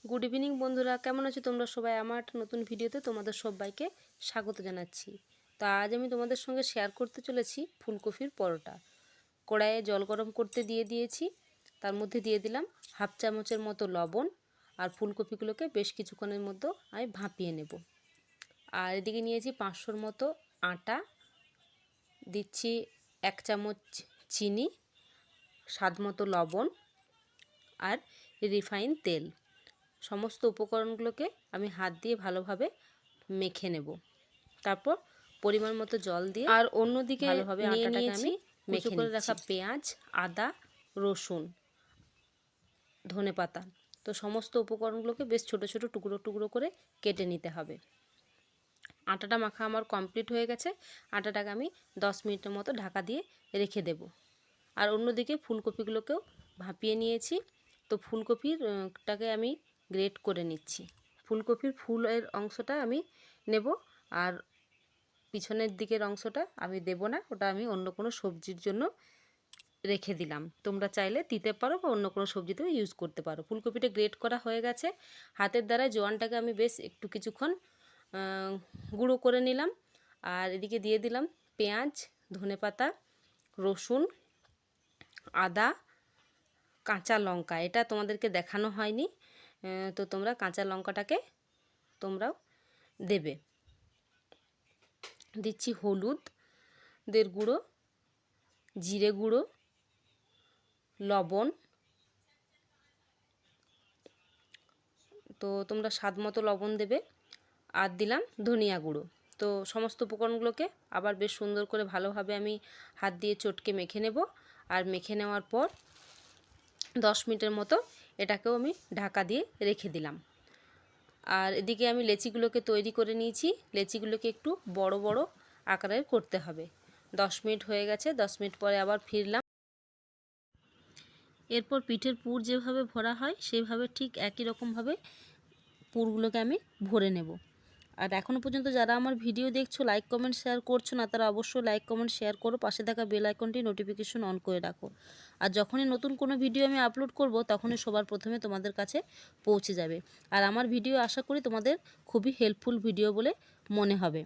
Good evening বন্ধুরা, কেমন আছো তোমরা সবাই? আমার একটা নতুন ভিডিওতে তোমাদের সবাইকে স্বাগত জানাচ্ছি। তা আজ আমি তোমাদের সঙ্গে শেয়ার করতে চলেছি ফুলকপির পরোটা। কড়াইয়ে জল গরম করতে দিয়ে দিয়েছি, তার মধ্যে দিয়ে দিলাম হাফ চামচের মতো লবণ, আর ফুলকপিগুলোকে বেশ কিছুক্ষণের মধ্যে আমি ভাপিয়ে নেব। আর এদিকে নিয়েছি 500-র মতো আটা, দিচ্ছি 1 চামচ চিনি, স্বাদ মতো লবণ আর রিফাইন তেল। সমস্ত উপকরণগুলোকে আমি হাত দিয়ে ভালোভাবে মেখে নেব। তারপর পরিমাণ মতো জল দিয়ে আর অন্যদিকে ভালোভাবে আটাটাকে আমি কুচো করে রাখা পেঁয়াজ, আদা, রসুন, ধনেপাতা, তো সমস্ত উপকরণগুলোকে বেশ ছোট ছোট টুকরো টুকরো করে কেটে নিতে হবে। আটাটা মাখা আমার কমপ্লিট হয়ে গেছে। আটাটাকে আমি 10 মিনিটের মতো ঢাকা দিয়ে রেখে দেব। আর অন্যদিকে ফুলকপিগুলোকেও ভাপিয়ে নিয়েছি। তো ফুলকপিরটাকে আমি গ্রেট করে নিচ্ছি। ফুলকপির ফুলের অংশটা আমি নেব, আর পিছনের দিকের অংশটা আমি দেব না, ওটা আমি অন্য কোনো সবজির জন্য রেখে দিলাম। তোমরা চাইলে দিতে পারো বা অন্য কোনো সবজিতেও ইউজ করতে পারো। ফুলকপিটা গ্রেট করা হয়ে গেছে। হাতের দ্বারা জোয়ানটাকে আমি বেশ একটু কিছুক্ষণ গুঁড়ো করে নিলাম। আর এদিকে দিয়ে দিলাম পেঁয়াজ, ধনেপাতা, রসুন, আদা, কাঁচা লঙ্কা। এটা তোমাদেরকে দেখানো হয়নি, তো তোমরা কাঁচা লঙ্কাটাকে তোমরাও দেবে। দিচ্ছি হলুদের গুঁড়ো, জিরে গুঁড়ো, লবণ, তো তোমরা স্বাদ মতো লবণ দেবে। আর দিলাম ধনিয়া গুঁড়ো। তো সমস্ত উপকরণগুলোকে আবার বেশ সুন্দর করে ভালোভাবে আমি হাত দিয়ে চটকে মেখে নেব। আর মেখে নেওয়ার পর 10 মিনিটের মতো এটাকেও আমি ঢাকা দিয়ে রেখে দিলাম। আর এদিকে আমি লেচিগুলোকে তৈরি করে নিয়েছি। লেচিগুলোকে একটু বড় বড় আকারের করতে হবে। 10 মিনিট হয়ে গেছে। 10 মিনিট পরে আবার ফিরলাম। এরপর পিঠের পুর যেভাবে ভরা হয় সেইভাবে ঠিক একই রকমভাবে পুরগুলোকে আমি ভরে নেব। আর এখনও পর্যন্ত যারা আমার ভিডিও দেখছো, লাইক কমেন্ট শেয়ার করছো না, তারা অবশ্যই লাইক কমেন্ট শেয়ার করো। পাশে থাকা বেল আইকনটি নোটিফিকেশন অন করে রাখো। আর যখনই নতুন কোনো ভিডিও আমি আপলোড করব, তখনই সবার প্রথমে তোমাদের কাছে পৌঁছে যাবে। আর আমার ভিডিও আশা করি তোমাদের খুবই হেল্পফুল ভিডিও বলে মনে হবে।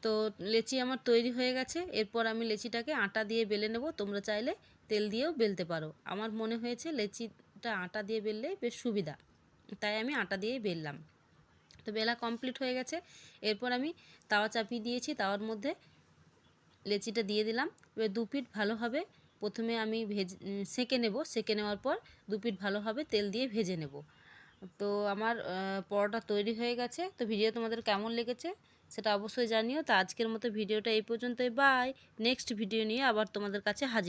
তো লেচি আমার তৈরি হয়ে গেছে। এরপর আমি লেচিটাকে আটা দিয়ে বেলে নেব। তোমরা চাইলে তেল দিয়েও বেলতে পারো। আমার মনে হয়েছে লেচিটা আটা দিয়ে বেললে বেশ সুবিধা, তাই আমি আটা দিয়েই বেললাম। তো বেলা কমপ্লিট হয়ে গেছে। এরপর আমি তাওয়া চাপিয়ে দিয়েছি, তাওয়ার মধ্যে লেচিটা দিয়ে দিলাম। এবার 2 পিঠ ভালোভাবে প্রথমে আমি সেঁকে নেব। সেঁকে নেওয়ার পর 2 পিঠ ভালোভাবে তেল দিয়ে ভেজে নেব। তো আমার পরোটা তৈরি হয়ে গেছে। তো ভিডিও তোমাদের কেমন লেগেছে সেটা অবশ্যই জানিও। তো আজকের মতো ভিডিওটা এই পর্যন্তই। বাই। নেক্সট ভিডিও নিয়ে আবার তোমাদের কাছে হাজির।